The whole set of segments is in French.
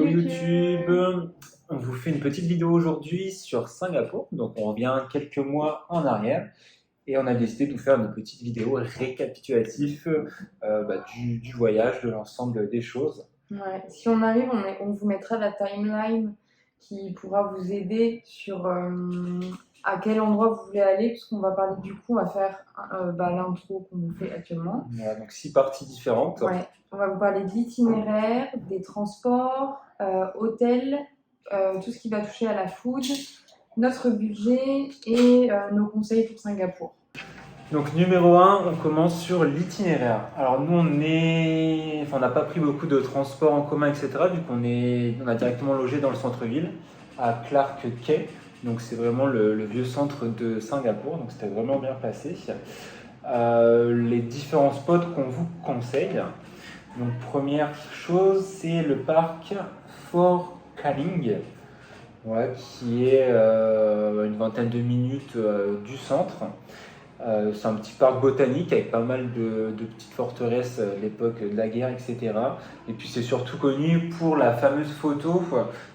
YouTube. On vous fait une petite vidéo aujourd'hui sur Singapour. Donc on revient quelques mois en arrière et on a décidé de vous faire une petite vidéo récapitulative du voyage, de l'ensemble des choses. Ouais. Si on arrive, on vous mettra la timeline qui pourra vous aider sur à quel endroit vous voulez aller, puisqu'on va parler du coup, on va faire l'intro qu'on vous fait actuellement. Voilà, donc 6 parties différentes. Ouais. On va vous parler de l'itinéraire, des transports, hôtels, tout ce qui va toucher à la food, notre budget et nos conseils pour Singapour. Donc numéro 1, on commence sur l'itinéraire. Alors nous on n'a pas pris beaucoup de transports en commun, etc. Vu on a directement logé dans le centre-ville, à Clarke Quay. Donc c'est vraiment le vieux centre de Singapour, donc c'était vraiment bien placé. Les différents spots qu'on vous conseille. Donc première chose, c'est le parc Fort Canning, ouais, qui est une vingtaine de minutes du centre. C'est un petit parc botanique avec pas mal de petites forteresses de l'époque de la guerre, etc. Et puis c'est surtout connu pour la fameuse photo.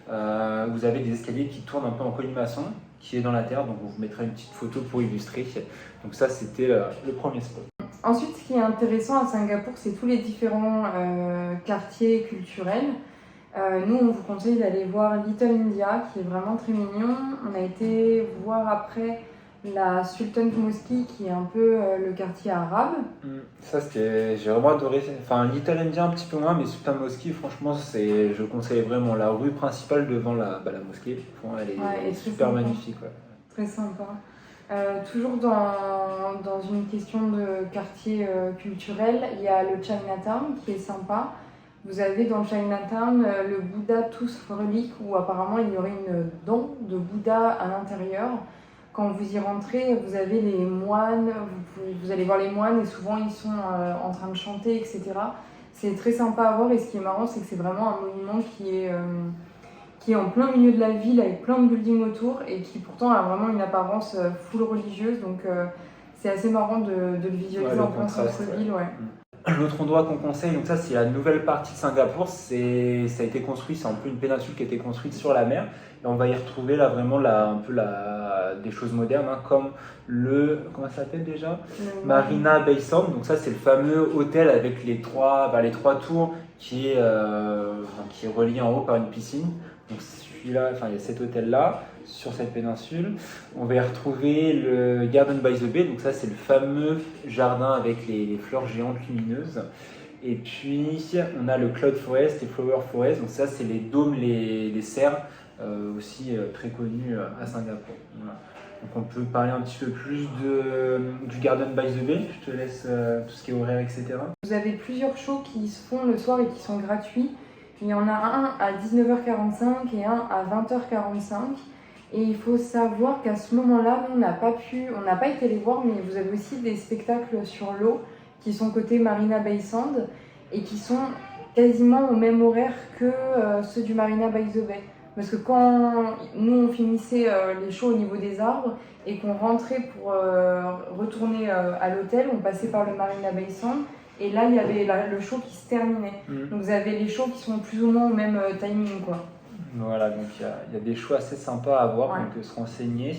Vous avez des escaliers qui tournent un peu en colimaçon, qui est dans la terre. Donc on vous mettra une petite photo pour illustrer. Donc ça, c'était le premier spot. Ensuite, ce qui est intéressant à Singapour, c'est tous les différents quartiers culturels. Nous, on vous conseille d'aller voir Little India, qui est vraiment très mignon. On a été voir après la Sultan Mosque, qui est un peu le quartier arabe. Ça, j'ai vraiment adoré. Enfin, Little India un petit peu moins, mais Sultan Mosque, franchement, je conseille vraiment la rue principale devant la mosquée. Elle est super sympa. magnifique. Ouais. Très sympa. Toujours dans une question de quartier culturel, il y a le Chinatown qui est sympa. Vous avez dans le Chinatown le Bouddha tous relique où apparemment il y aurait une dent de Bouddha à l'intérieur. Quand vous y rentrez, vous avez les moines, vous allez voir les moines et souvent ils sont en train de chanter, etc. C'est très sympa à voir et ce qui est marrant, c'est que c'est vraiment un monument qui est en plein milieu de la ville avec plein de buildings autour et qui pourtant a vraiment une apparence full religieuse. Donc c'est assez marrant de le visualiser en plein centre-ville. Ouais. L'autre endroit qu'on conseille, donc ça c'est la nouvelle partie de Singapour, ça a été construit, c'est un peu une péninsule qui a été construite sur la mer. Et on va y retrouver là vraiment des choses modernes, hein, comme comment ça s'appelle déjà, Marina Bay Sands. Donc ça c'est le fameux hôtel avec les trois tours qui est relié en haut par une piscine. Donc celui-là, enfin il y a cet hôtel-là sur cette péninsule. On va y retrouver le Garden by the Bay, donc ça c'est le fameux jardin avec les fleurs géantes lumineuses. Et puis on a le Cloud Forest et Flower Forest, donc ça c'est les dômes, les serres, aussi très connus à Singapour. Voilà. Donc on peut parler un petit peu plus du Garden by the Bay, je te laisse tout ce qui est horaire, etc. Vous avez plusieurs shows qui se font le soir et qui sont gratuits. Il y en a un à 19h45 et un à 20h45. Et il faut savoir qu'à ce moment-là, on n'a pas été les voir, mais vous avez aussi des spectacles sur l'eau qui sont côté Marina Bay Sands et qui sont quasiment au même horaire que ceux du Marina by the Bay. Parce que quand nous on finissait les shows au niveau des arbres et qu'on rentrait pour retourner à l'hôtel, on passait par le Marina Bay Sands et là il y avait le show qui se terminait. Donc vous avez les shows qui sont plus ou moins au même timing, quoi. Voilà, donc il y a des choix assez sympas à voir, ouais. Donc se renseigner.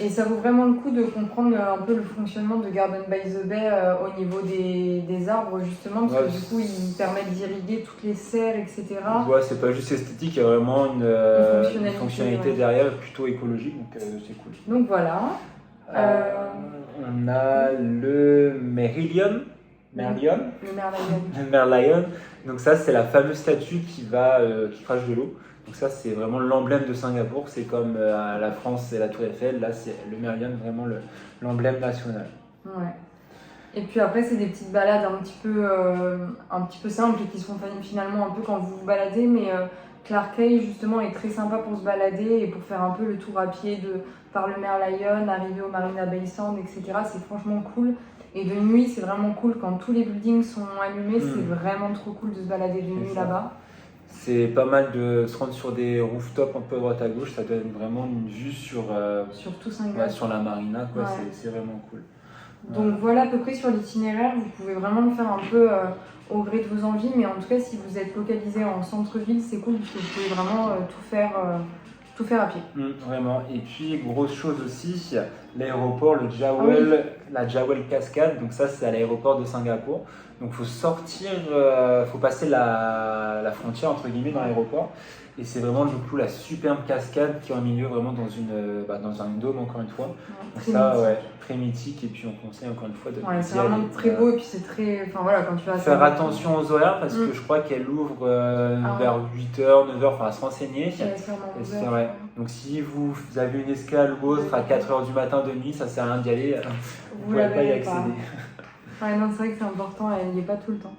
Et ça vaut vraiment le coup de comprendre un peu le fonctionnement de Garden by the Bay au niveau des arbres, justement, parce que du coup, ils permettent d'irriguer toutes les serres, etc. Ouais, c'est pas juste esthétique, il y a vraiment une fonctionnalité derrière, plutôt écologique, donc c'est cool. Donc voilà. On a le Merlion. Le Merlion. Donc ça, c'est la fameuse statue qui crache de l'eau. Donc ça, c'est vraiment l'emblème de Singapour. C'est comme à la France, c'est la Tour Eiffel. Là, c'est le Merlion, vraiment l'emblème national. Ouais. Et puis après, c'est des petites balades un petit peu simples et qui sont finalement un peu quand vous vous baladez. Mais Clarke Quay, justement, est très sympa pour se balader et pour faire un peu le tour à pied par le Merlion, arriver au Marina Bay Sands, etc. C'est franchement cool. Et de nuit, c'est vraiment cool quand tous les buildings sont allumés. C'est vraiment trop cool de se balader de nuit là-bas. C'est pas mal de se rendre sur des rooftops un peu à droite à gauche, ça donne vraiment une vue sur tout Singapour. Sur la marina, quoi. Ouais. C'est vraiment cool. Donc voilà à peu près sur l'itinéraire, vous pouvez vraiment le faire un peu au gré de vos envies, mais en tout cas si vous êtes localisé en centre-ville, c'est cool parce que vous pouvez vraiment tout faire à pied. Vraiment. Et puis, grosse chose aussi, l'aéroport, le Jawel, la Jawel Cascade. Donc ça, c'est à l'aéroport de Singapour. Donc faut sortir, faut passer la frontière entre guillemets dans l'aéroport. Et c'est vraiment du coup la superbe cascade qui est au milieu, vraiment dans un dôme encore une fois. Donc ça, très mythique. Et puis on conseille encore une fois de c'est vraiment très beau et puis c'est très, enfin voilà, quand tu vas faire attention aux horaires parce que je crois qu'elle ouvre vers 8h, 9h, enfin à se renseigner. C'est vrai. Donc si vous avez une escale ou autre à 4h du matin de nuit, ça sert à rien d'y aller, vous ne pouvez pas y accéder. Ouais, non, c'est vrai que c'est important, elle n'y est pas tout le temps.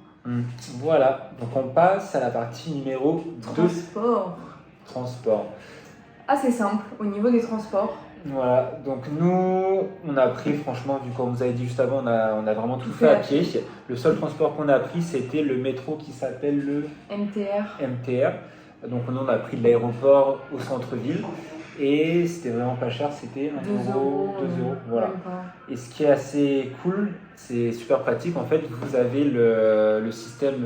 Voilà, donc on passe à la partie numéro 2. Transport. Assez simple au niveau des transports. Voilà, donc nous, on a pris, franchement, vu comme vous avez dit juste avant, on a vraiment tout fait à pied. Le seul transport qu'on a pris, c'était le métro qui s'appelle le MTR. Donc nous, on a pris de l'aéroport au centre-ville. Et c'était vraiment pas cher, c'était 1 euro, 2 euros. Voilà. Et ce qui est assez cool, c'est super pratique. En fait, vous avez le système,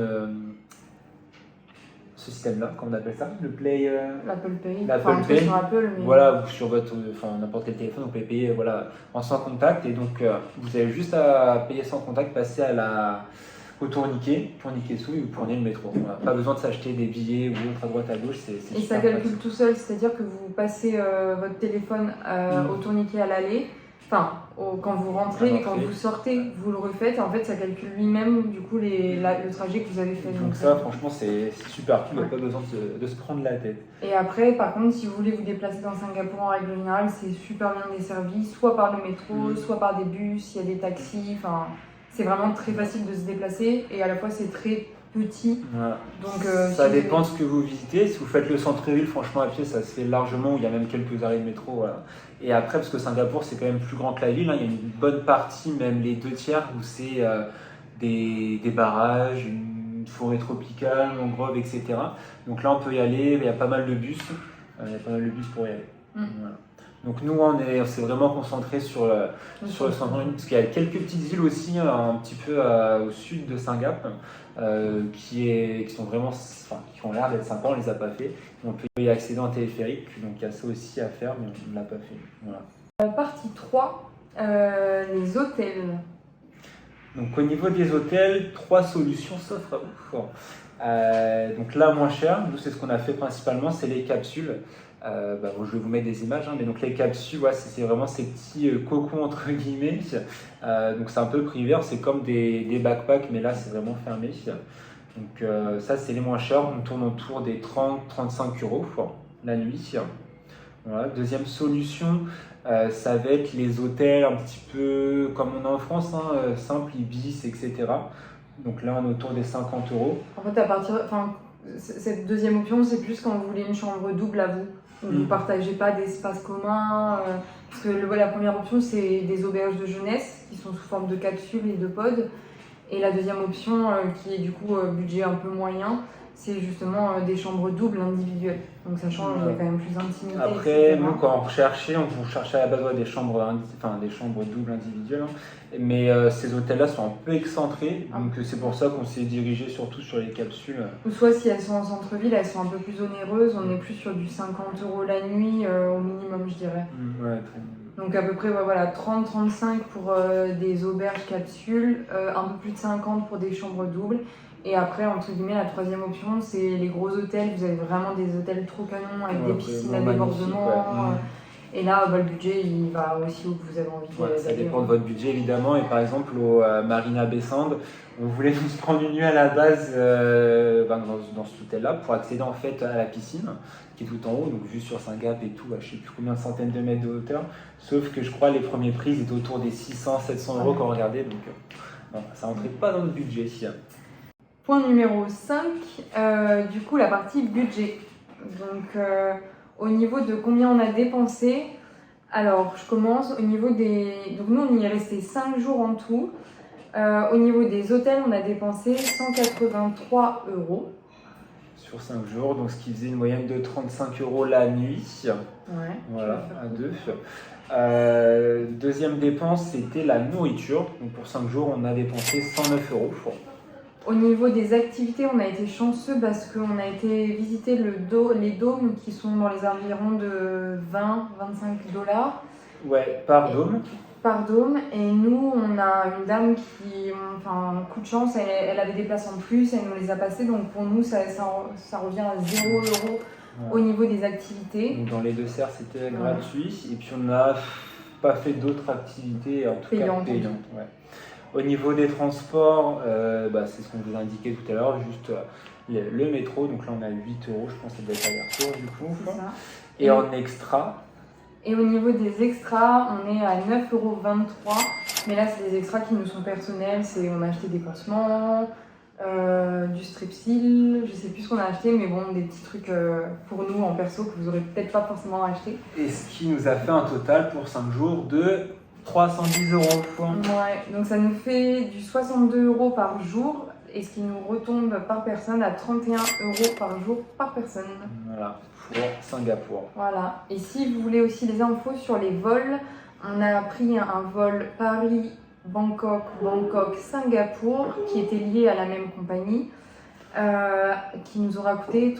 ce système-là, comment on appelle ça, le Play. L'Apple Pay. L'Apple Pay. Sur Apple, mais... Voilà, ou sur n'importe quel téléphone, vous pouvez payer en sans contact. Et donc, vous avez juste à payer sans contact, passer au tourniquet sous et vous prenez le métro. Voilà. Pas besoin de s'acheter des billets ou autre à droite à gauche. Et ça calcule tout seul, c'est-à-dire que vous passez votre téléphone au tourniquet à l'aller, quand vous rentrez et quand vous sortez, vous le refaites et en fait ça calcule lui-même du coup le trajet que vous avez fait. Donc ça franchement c'est super cool, il n'y a pas besoin de se prendre la tête. Et après par contre si vous voulez vous déplacer dans Singapour en règle générale, c'est super bien desservi, soit par le métro, soit par des bus, il y a des taxis, c'est vraiment très facile de se déplacer et à la fois c'est très petit. Voilà. Donc, ça dépend de ce que vous visitez. Si vous faites le centre-ville, franchement à pied ça se fait largement, où il y a même quelques arrêts de métro. Voilà. Et après, parce que Singapour c'est quand même plus grand que la ville, il y a une bonne partie, même les 2/3, où c'est des barrages, une forêt tropicale, mangrove, etc. Donc là on peut y aller, il y a pas mal de bus, pour y aller. Voilà. Donc nous, on s'est vraiment concentré sur le centre-ville, parce qu'il y a quelques petites îles aussi, un petit peu au sud de Singapour, qui sont vraiment, qui ont l'air d'être sympas, on les a pas fait. On peut y accéder en téléphérique, donc il y a ça aussi à faire, mais on ne l'a pas fait. Voilà. Partie 3, les hôtels. Donc au niveau des hôtels, 3 solutions s'offrent à vous. Donc là, moins cher, nous c'est ce qu'on a fait principalement, c'est les capsules. Je vais vous mettre des images, mais donc les capsules, c'est vraiment ces petits cocons entre guillemets. Donc c'est un peu privé, c'est comme des backpacks, mais là c'est vraiment fermé. Donc ça c'est les moins chers, on tourne autour des 30-35 euros la nuit. Voilà. Deuxième solution, ça va être les hôtels un petit peu comme on a en France, simple, Ibis, etc. Donc là on est autour des 50 euros. En fait, cette deuxième option, c'est plus quand vous voulez une chambre double à vous. Vous ne partagez pas d'espace commun. Parce que la première option, c'est des auberges de jeunesse qui sont sous forme de capsules et de pods. Et la deuxième option, qui est du coup budget un peu moyen, c'est justement des chambres doubles individuelles. Donc ça change, il y a quand même plus d'intimité. Après, etc. Nous, quand on recherchait à la base des chambres doubles individuelles. Mais ces hôtels-là sont un peu excentrés. Donc c'est pour ça qu'on s'est dirigé surtout sur les capsules. Ou soit si elles sont en centre-ville, elles sont un peu plus onéreuses. On est plus sur du 50 € la nuit au minimum, je dirais. Ouais, très bien. Donc à peu près 30-35 pour des auberges capsules, un peu plus de 50 pour des chambres doubles. Et après, entre guillemets, la troisième option, c'est les gros hôtels. Vous avez vraiment des hôtels trop canons avec des piscines à débordement. Et là, le budget, il va aussi où vous avez envie d'aller. Ça dépend de votre budget, évidemment. Et par exemple, au Marina Bay Sands, on voulait nous prendre une nuit à la base dans cet hôtel-là pour accéder en fait à la piscine qui est tout en haut, donc vue sur Singapour et tout, je ne sais plus combien de centaines de mètres de hauteur. Sauf que je crois les premiers prix étaient autour des 600-700 € quand on regardait. Donc ça rentrait pas dans le budget. Point numéro 5, du coup la partie budget. Donc au niveau de combien on a dépensé, alors je commence au niveau des... Donc nous on y est resté 5 jours en tout. Au niveau des hôtels, on a dépensé 183 €. sur 5 jours, donc ce qui faisait une moyenne de 35 € la nuit. Ouais. Voilà, à deux. Deuxième dépense, c'était la nourriture. Donc pour 5 jours, on a dépensé 109 €. Au niveau des activités, on a été chanceux parce qu'on a été visiter les dômes qui sont dans les environs de 20-25 $. Ouais, par dôme. Par dôme. Et nous, on a une dame qui, enfin, coup de chance, elle avait des places en plus, elle nous les a passées. Donc pour nous, ça revient à 0 € au niveau des activités. Donc dans les desserts, c'était gratuit. Et puis on n'a pas fait d'autres activités, en tout cas payantes. Ouais. Au niveau des transports, c'est ce qu'on vous indiquait tout à l'heure, juste le métro. Donc là, on a 8 €, je pense que ça doit être aller-retour du coup. C'est ça. Et en extra. Et au niveau des extras, on est à 9,23 €. Mais là, c'est des extras qui nous sont personnels. On a acheté des pansements, du strepsil, je sais plus ce qu'on a acheté, mais bon, des petits trucs pour nous en perso que vous aurez peut-être pas forcément acheté. Et ce qui nous a fait un total pour 5 jours de 310 €. Ouais, donc ça nous fait du 62 € par jour, et ce qui nous retombe par personne à 31 € par jour par personne. Voilà, pour Singapour. Voilà, et si vous voulez aussi des infos sur les vols, on a pris un vol Paris-Bangkok, Bangkok-Singapour, qui était lié à la même compagnie, qui nous aura coûté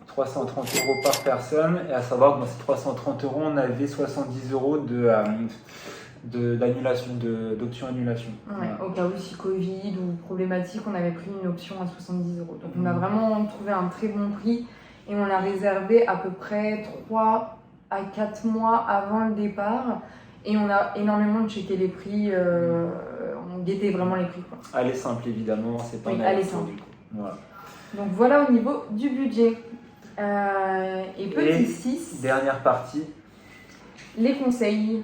330 € par personne, et à savoir que dans ces 330 €, on avait 70 € d'annulation, d'option annulation. Ouais, voilà. Au cas où si Covid ou problématique, on avait pris une option à 70 €. Donc on a vraiment trouvé un très bon prix et on l'a réservé à peu près 3 à 4 mois avant le départ. Et on a énormément checké les prix, on guettait vraiment les prix, quoi. Aller simple évidemment, c'est pas aller simple. Voilà. Donc voilà au niveau du budget. Et petit 6, dernière partie. les conseils.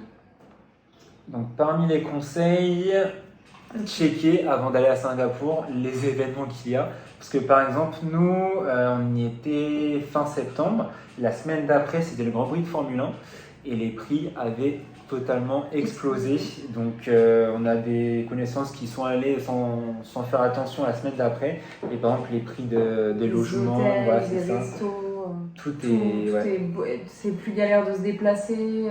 Donc parmi les conseils, checker avant d'aller à Singapour les événements qu'il y a. Parce que par exemple, nous, on y était fin septembre. La semaine d'après, c'était le Grand Prix de Formule 1 et les prix avaient totalement explosé. Donc on a des connaissances qui sont allées sans faire attention la semaine d'après. Et par exemple, les prix des logements, hôtels, voilà, des c'est ça. restos, c'est plus galère de se déplacer.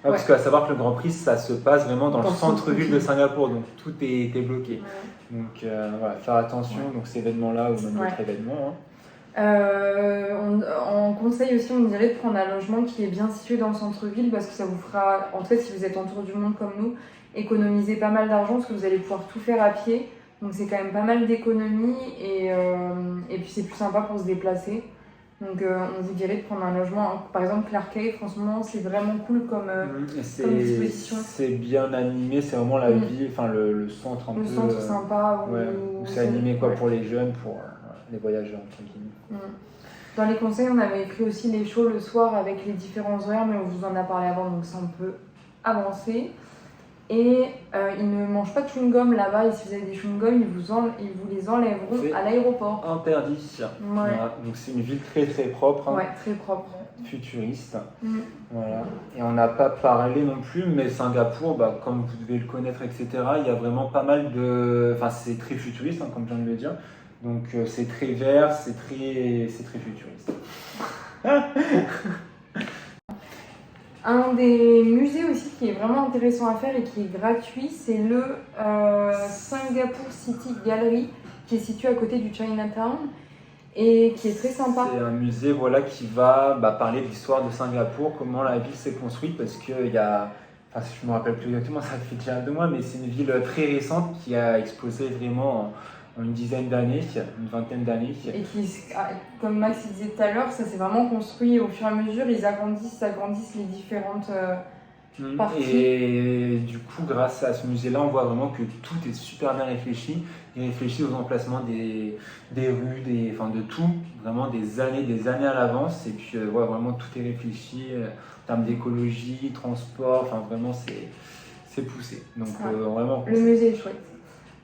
Ouais, parce qu'à savoir que le Grand Prix, ça se passe vraiment dans le centre-ville de Singapour, donc tout est bloqué. Ouais. Donc voilà, faire attention, donc ces événements-là ou même d'autres événements. En conseil aussi, on dirait de prendre un logement qui est bien situé dans le centre-ville parce que ça vous fera, en fait, si vous êtes en tour du monde comme nous, économiser pas mal d'argent parce que vous allez pouvoir tout faire à pied. Donc c'est quand même pas mal d'économies et puis c'est plus sympa pour se déplacer. Donc on vous dirait de prendre un logement, par exemple Clark Quay, franchement c'est vraiment cool comme disposition. C'est bien animé, c'est vraiment la vie, enfin le centre un peu. Le centre sympa. Où c'est animé quoi, pour les jeunes, pour les voyageurs entre guillemets. Dans les conseils, on avait écrit aussi les shows le soir avec les différents horaires, mais on vous en a parlé avant, donc ça on peut avancer. Et ils ne mangent pas de chewing-gum là-bas, et si vous avez des chewing-gums, ils vous les enlèveront à l'aéroport. Interdit. Ouais. Voilà. Donc c'est une ville très très propre. Ouais, très propre. Futuriste. Voilà. Et on n'a pas parlé non plus, mais Singapour, comme vous devez le connaître, etc., il y a vraiment pas mal de... Enfin, c'est très futuriste, comme je viens de le dire. Donc c'est très vert, c'est très futuriste. Un des musées aussi qui est vraiment intéressant à faire et qui est gratuit, c'est le Singapore City Gallery qui est situé à côté du Chinatown et qui est très sympa. C'est un musée qui va parler de l'histoire de Singapour, comment la ville s'est construite, parce qu'il y a, enfin je me rappelle plus exactement, ça fait déjà 2 mois, mais c'est une ville très récente qui a explosé vraiment en une dizaine d'années, une vingtaine d'années. Et qui, comme Max disait tout à l'heure, ça s'est vraiment construit au fur et à mesure, ils agrandissent les différentes parties. Et du coup, grâce à ce musée-là, on voit vraiment que tout est super bien réfléchi. Il réfléchit aux emplacements des rues, de tout, vraiment des années à l'avance. Et puis vraiment tout est réfléchi en termes d'écologie, transport, enfin vraiment c'est poussé. Donc vraiment. Le musée est chouette.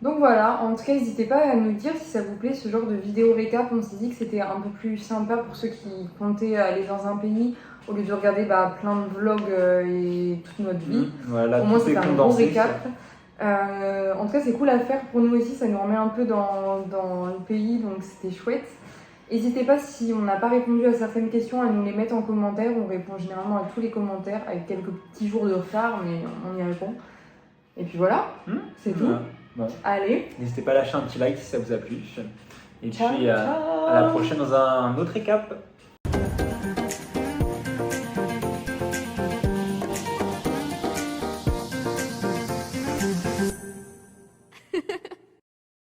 Donc voilà, en tout cas, n'hésitez pas à nous dire si ça vous plaît ce genre de vidéo récap. On s'est dit que c'était un peu plus sympa pour ceux qui comptaient aller dans un pays au lieu de regarder plein de vlogs et toute notre vie. Voilà, au moins, c'est un gros récap. En tout cas, c'est cool à faire pour nous aussi, ça nous remet un peu dans le pays, donc c'était chouette. N'hésitez pas, si on n'a pas répondu à certaines questions, à nous les mettre en commentaire. On répond généralement à tous les commentaires avec quelques petits jours de retard, mais on y répond. Et puis voilà, c'est tout. Bon. Allez. N'hésitez pas à lâcher un petit like si ça vous a plu. Et Ciao, puis ciao. à la prochaine dans un autre récap.